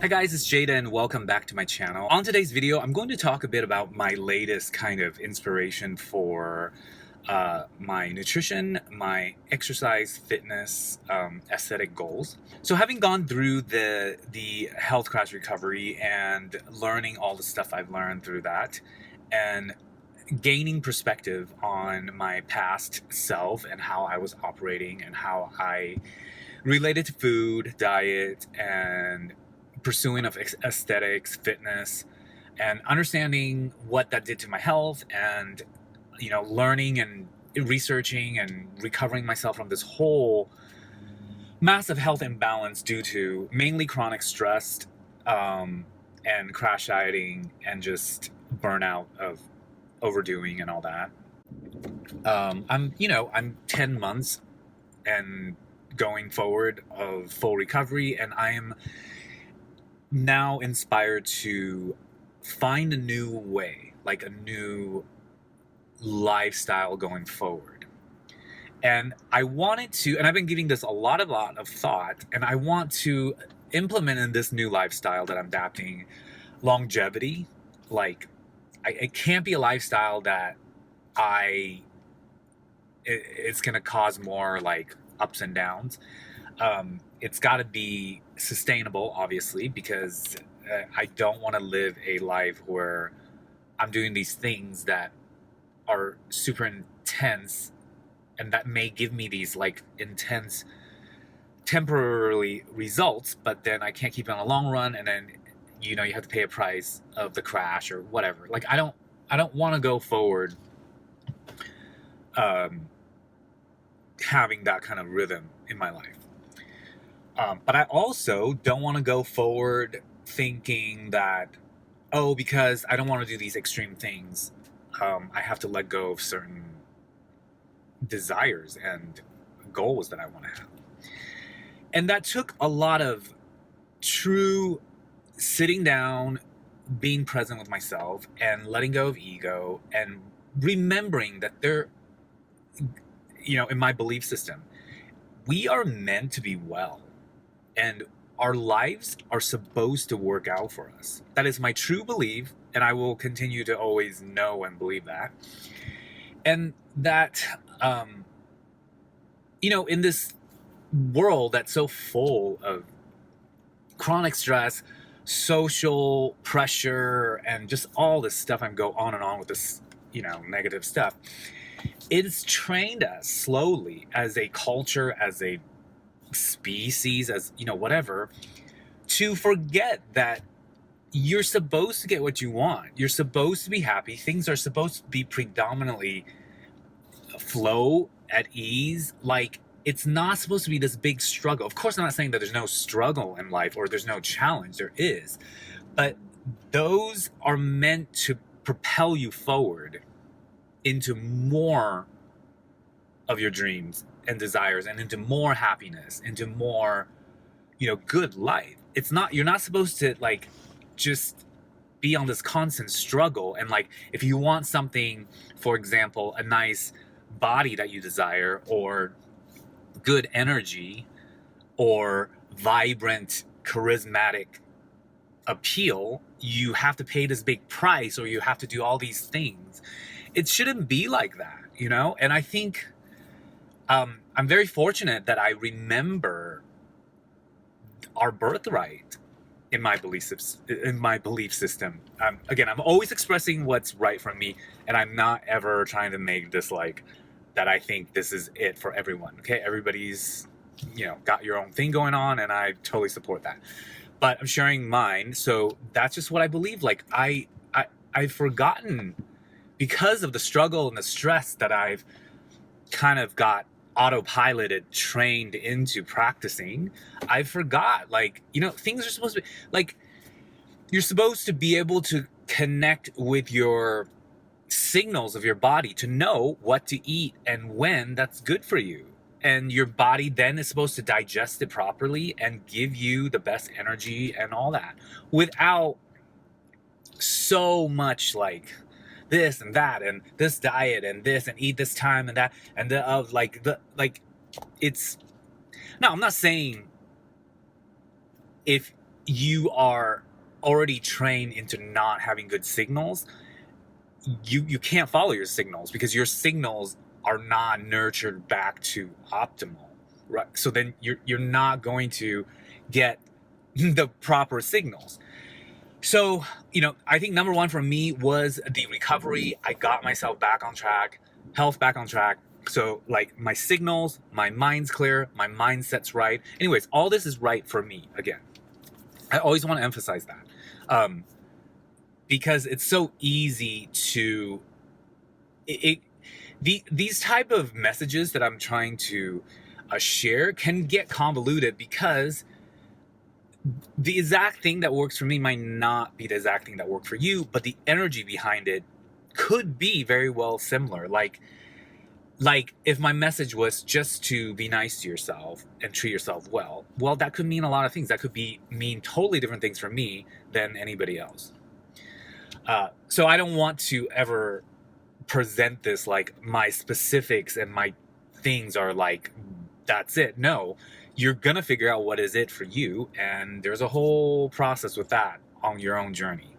Hi guys, it's Jaden. Welcome back to my channel. On today's video, I'm going to talk a bit about my latest kind of inspiration for my nutrition, my exercise, fitness, aesthetic goals. So having gone through the health crash recovery and learning all the stuff I've learned through that, and gaining perspective on my past self and how I was operating and how I related to food, diet, and pursuing of aesthetics, fitness, and understanding what that did to my health, and learning and researching and recovering myself from this whole massive health imbalance due to mainly chronic stress and crash dieting and just burnout of overdoing and all that. I'm 10 months and going forward of full recovery, and I am now inspired to find a new way, like a new lifestyle going forward. And I wanted to, and I've been giving this a lot of thought, and I want to implement in this new lifestyle that I'm adapting longevity. Like, it can't be a lifestyle that it's going to cause more like ups and downs. It's got to be sustainable, obviously, because I don't want to live a life where I'm doing these things that are super intense and that may give me these like intense temporarily results, but then I can't keep it on a long run, and then you have to pay a price of the crash or whatever. Like, I don't want to go forward having that kind of rhythm in my life. But I also don't want to go forward thinking that, because I don't want to do these extreme things, I have to let go of certain desires and goals that I want to have. And that took a lot of true sitting down, being present with myself, and letting go of ego, and remembering that in my belief system, we are meant to be well. And our lives are supposed to work out for us. That is my true belief, and I will continue to always know and believe that. And that, in this world that's so full of chronic stress, social pressure, and just all this stuff, I go on and on with this, negative stuff. It's trained us slowly as a culture, as a species, as whatever, to forget that you're supposed to get what you want. You're supposed to be happy. Things are supposed to be predominantly flow at ease. Like, it's not supposed to be this big struggle. Of course, I'm not saying that there's no struggle in life or there's no challenge. There is, but those are meant to propel you forward into more of your dreams and desires, and into more happiness, into more, good life. You're not supposed to like just be on this constant struggle. And like, if you want something, for example, a nice body that you desire, or good energy, or vibrant, charismatic appeal, you have to pay this big price, or you have to do all these things. It shouldn't be like that, And I think I'm very fortunate that I remember our birthright in my belief system. Again, I'm always expressing what's right for me, and I'm not ever trying to make this like that I think this is it for everyone. Okay, everybody's got your own thing going on, and I totally support that. But I'm sharing mine, so that's just what I believe. Like, I've forgotten, because of the struggle and the stress that I've kind of got autopiloted, trained into practicing, I forgot, like, things are supposed to be, like, you're supposed to be able to connect with your signals of your body to know what to eat and when that's good for you. And your body then is supposed to digest it properly and give you the best energy and all that, without so much like this and that and this diet and this and eat this time and that and it's. Now, I'm not saying if you are already trained into not having good signals, you can't follow your signals because your signals are not nurtured back to optimal, right? So then you're not going to get the proper signals. So, I think number one for me was the recovery. I got myself back on track, health back on track. So, like, my signals, my mind's clear, my mindset's right. Anyways, all this is right for me. Again, I always want to emphasize that, because it's so easy to these type of messages that I'm trying to share can get convoluted because the exact thing that works for me might not be the exact thing that worked for you, but the energy behind it could be very well similar. Like if my message was just to be nice to yourself and treat yourself well, that could mean a lot of things. That could mean totally different things for me than anybody else. So I don't want to ever present this like my specifics and my things are like, that's it. No, you're going to figure out what is it for you. And there's a whole process with that on your own journey.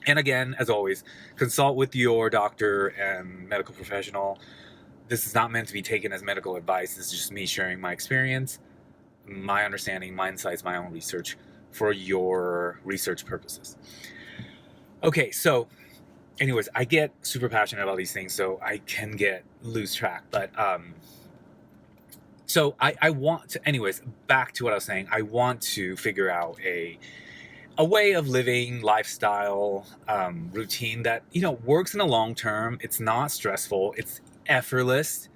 And again, as always, consult with your doctor and medical professional. This is not meant to be taken as medical advice. This is just me sharing my experience, my understanding, my insights, my own research for your research purposes. Okay, so anyways, I get super passionate about these things, so I can lose track. But so I want to, anyways, back to what I was saying. I want to figure out a way of living, lifestyle, routine that, works in the long term. It's not stressful. It's effortless.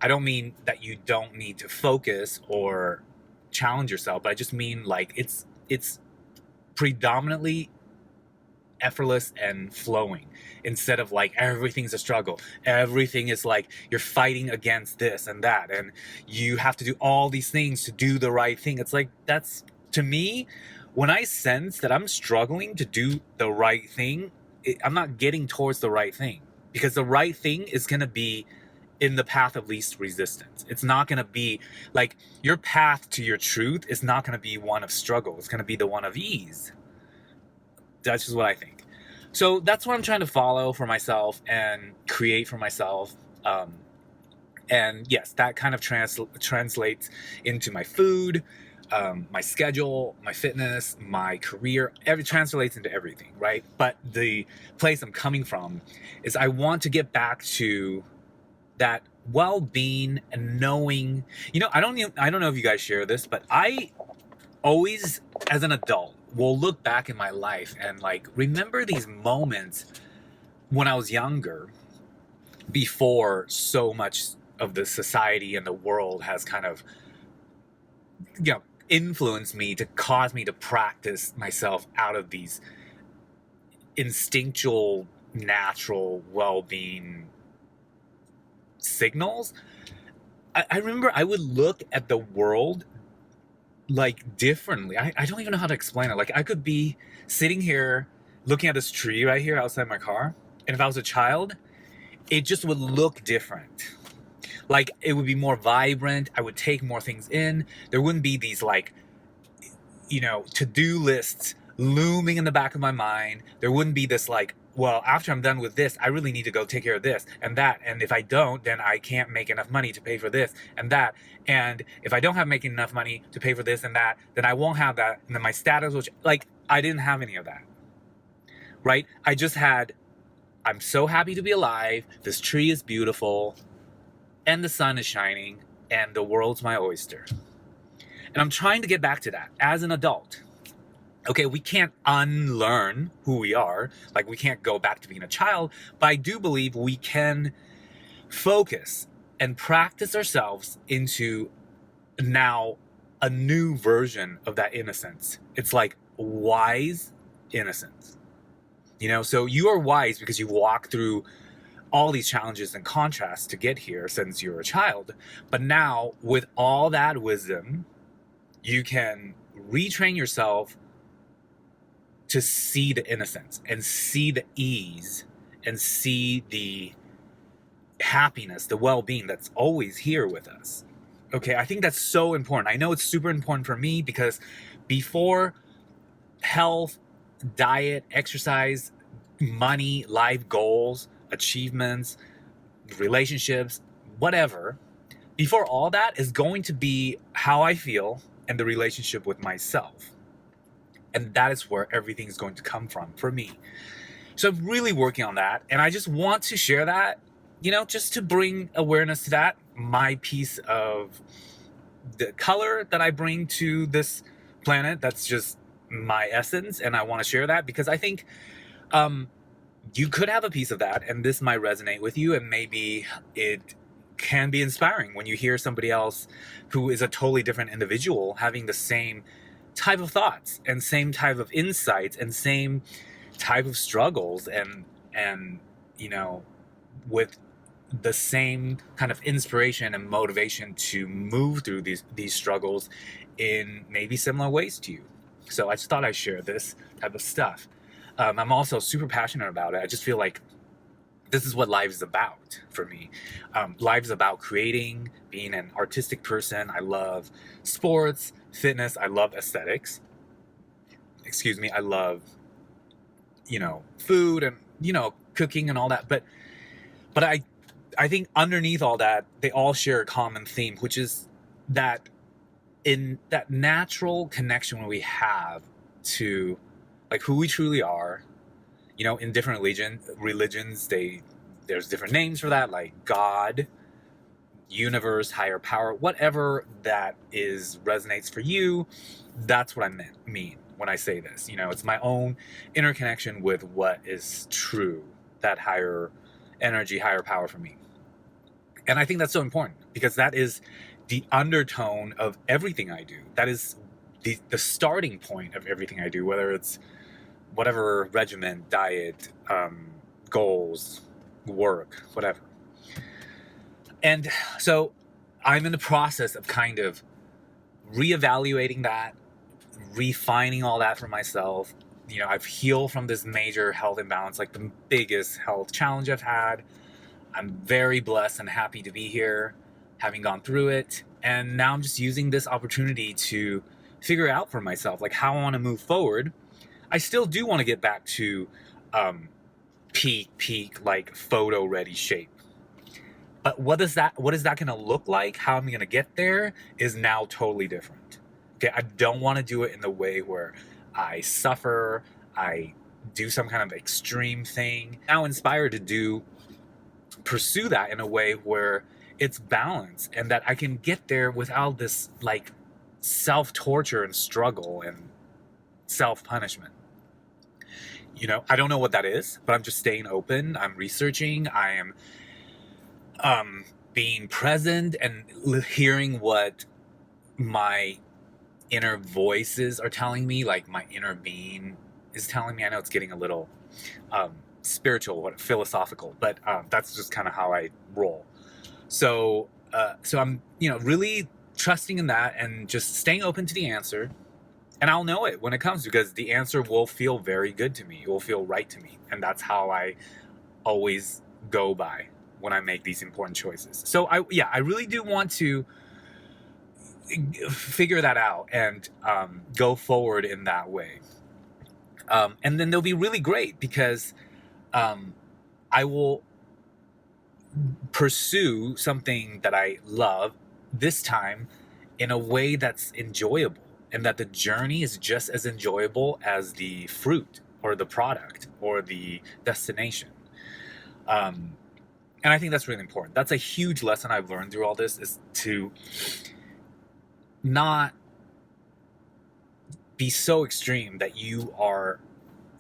I don't mean that you don't need to focus or challenge yourself, but I just mean like it's predominantly effortless and flowing instead of like everything's a struggle. Everything is like you're fighting against this and that, and you have to do all these things to do the right thing. It's like, that's, to me, when I sense that I'm struggling to do the right thing, I'm not getting towards the right thing, because the right thing is going to be in the path of least resistance. It's not going to be like your path to your truth is not going to be one of struggle. It's going to be the one of ease. That's just what I think. So that's what I'm trying to follow for myself and create for myself. And yes, that kind of translates into my food, my schedule, my fitness, my career. Translates into everything, right? But the place I'm coming from is I want to get back to that well-being and knowing. I don't know if you guys share this, but I always, as an adult, will look back in my life and like remember these moments when I was younger, before so much of the society and the world has kind of, influenced me to cause me to practice myself out of these instinctual, natural well-being signals. I remember I would look at the world like differently. I don't even know how to explain it. Like, I could be sitting here looking at this tree right here outside my car, and if I was a child, it just would look different. Like, it would be more vibrant. I would take more things in. There wouldn't be these like, to-do lists looming in the back of my mind. There wouldn't be this like, well, after I'm done with this, I really need to go take care of this and that. And if I don't, then I can't make enough money to pay for this and that. And if I don't have making enough money to pay for this and that, then I won't have that. And then my status will, like, I didn't have any of that, right? I just had, I'm so happy to be alive. This tree is beautiful and the sun is shining and the world's my oyster. And I'm trying to get back to that as an adult. Okay, we can't unlearn who we are. Like, we can't go back to being a child, but I do believe we can focus and practice ourselves into now a new version of that innocence. It's like wise innocence. So you are wise because you walk through all these challenges and contrasts to get here since you were a child. But now, with all that wisdom, you can retrain yourself to see the innocence and see the ease and see the happiness, the well-being that's always here with us. Okay, I think that's so important. I know it's super important for me because before health, diet, exercise, money, life goals, achievements, relationships, whatever, before all that is going to be how I feel and the relationship with myself. And that is where everything is going to come from for me. So I'm really working on that. And I just want to share that, just to bring awareness to that, my piece of the color that I bring to this planet. That's just my essence. And I want to share that because I think you could have a piece of that and this might resonate with you. And maybe it can be inspiring when you hear somebody else who is a totally different individual having the same type of thoughts and same type of insights and same type of struggles and with the same kind of inspiration and motivation to move through these struggles in maybe similar ways to you. So I just thought I'd share this type of stuff. I'm also super passionate about it. I just feel like this is what life is about for me. Life is about creating, being an artistic person. I love sports, fitness. I love aesthetics. I love, food and, cooking and all that. But I think underneath all that, they all share a common theme, which is that in that natural connection we have to like who we truly are. In different religions, there's different names for that, like God, universe, higher power, whatever that resonates for you. That's what I mean when I say this. It's my own interconnection with what is true, that higher energy, higher power for me. And I think that's so important because that is the undertone of everything I do. That is the starting point of everything I do, whether it's whatever regimen, diet, goals, work, whatever. And so I'm in the process of kind of reevaluating that, refining all that for myself. I've healed from this major health imbalance, like the biggest health challenge I've had. I'm very blessed and happy to be here, having gone through it. And now I'm just using this opportunity to figure out for myself, like how I want to move forward. I still do want to get back to peak, like photo ready shape. But what is that going to look like? How I'm going to get there is now totally different. Okay, I don't want to do it in the way where I suffer, I do some kind of extreme thing. Now inspired to pursue that in a way where it's balanced and that I can get there without this like self-torture and struggle and self-punishment. I don't know what that is, but I'm just staying open. I'm researching. I am being present and hearing what my inner voices are telling me, like my inner being is telling me. I know it's getting a little spiritual, philosophical, but that's just kind of how I roll. So I'm, really trusting in that and just staying open to the answer. And I'll know it when it comes, because the answer will feel very good to me. It will feel right to me. And that's how I always go by when I make these important choices. So I really do want to figure that out and go forward in that way. And then they'll be really great because I will pursue something that I love this time in a way that's enjoyable, and that the journey is just as enjoyable as the fruit or the product or the destination. And I think that's really important. That's a huge lesson I've learned through all this, is to not be so extreme that you are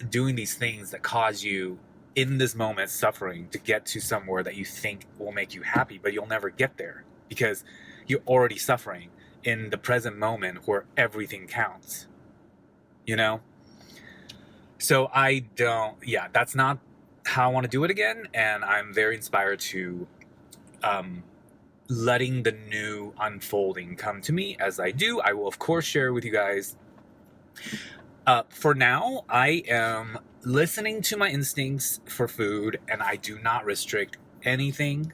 doing these things that cause you in this moment suffering to get to somewhere that you think will make you happy, but you'll never get there because you're already suffering in the present moment where everything counts, So that's not how I want to do it again. And I'm very inspired to letting the new unfolding come to me as I do. I will, of course, share with you guys. For now, I am listening to my instincts for food, and I do not restrict anything.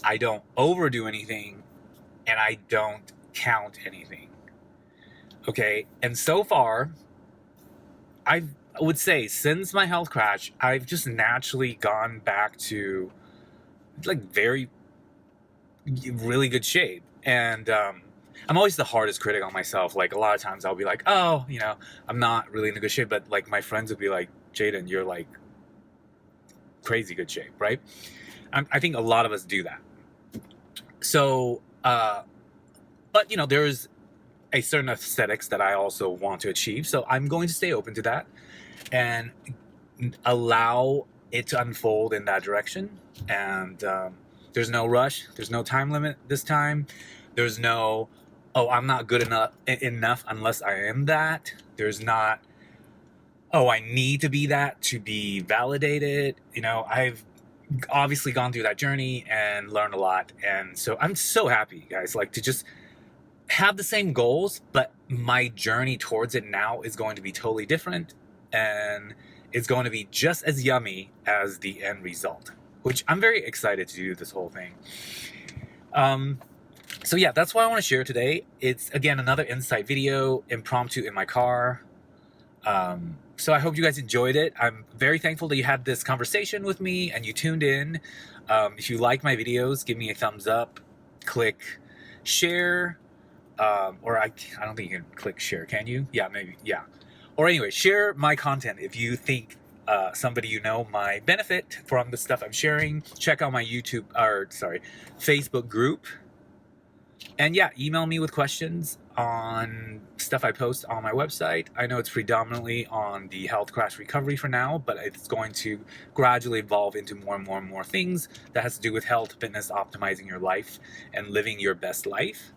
I don't overdo anything, and I don't count anything. Okay. And so far, I would say since my health crash, I've just naturally gone back to like very, really good shape. And I'm always the hardest critic on myself. Like a lot of times I'll be like, oh, I'm not really in a good shape. But like my friends would be like, Jaden, you're like crazy good shape, right? I think a lot of us do that. So, but there's a certain aesthetics that I also want to achieve. So I'm going to stay open to that and allow it to unfold in that direction. And there's no rush. There's no time limit this time. There's no, oh, I'm not good enough unless I am that. There's not, oh, I need to be that to be validated. I've obviously gone through that journey and learned a lot. And so I'm so happy, guys, like to just have the same goals, but my journey towards it now is going to be totally different. And it's going to be just as yummy as the end result, which I'm very excited to do this whole thing. So yeah, that's what I want to share today. It's, again, another insight video, impromptu in my car. So I hope you guys enjoyed it. I'm very thankful that you had this conversation with me and you tuned in. If you like my videos, give me a thumbs up, click share, or I don't think you can click share, can you? Yeah, maybe, yeah. Or anyway, share my content if you think somebody might benefit from the stuff I'm sharing. Check out my Facebook group. And yeah, email me with questions on stuff I post on my website. I know it's predominantly on the health crash recovery for now, but it's going to gradually evolve into more and more and more things that has to do with health, fitness, optimizing your life, and living your best life.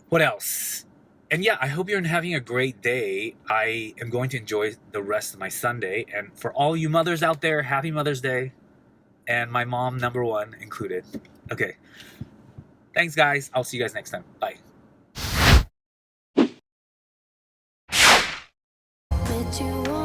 What else? And yeah, I hope you're having a great day. I am going to enjoy the rest of my Sunday. And for all you mothers out there, happy Mother's Day. And my mom, number one, included. Okay. Thanks, guys. I'll see you guys next time. Bye. But you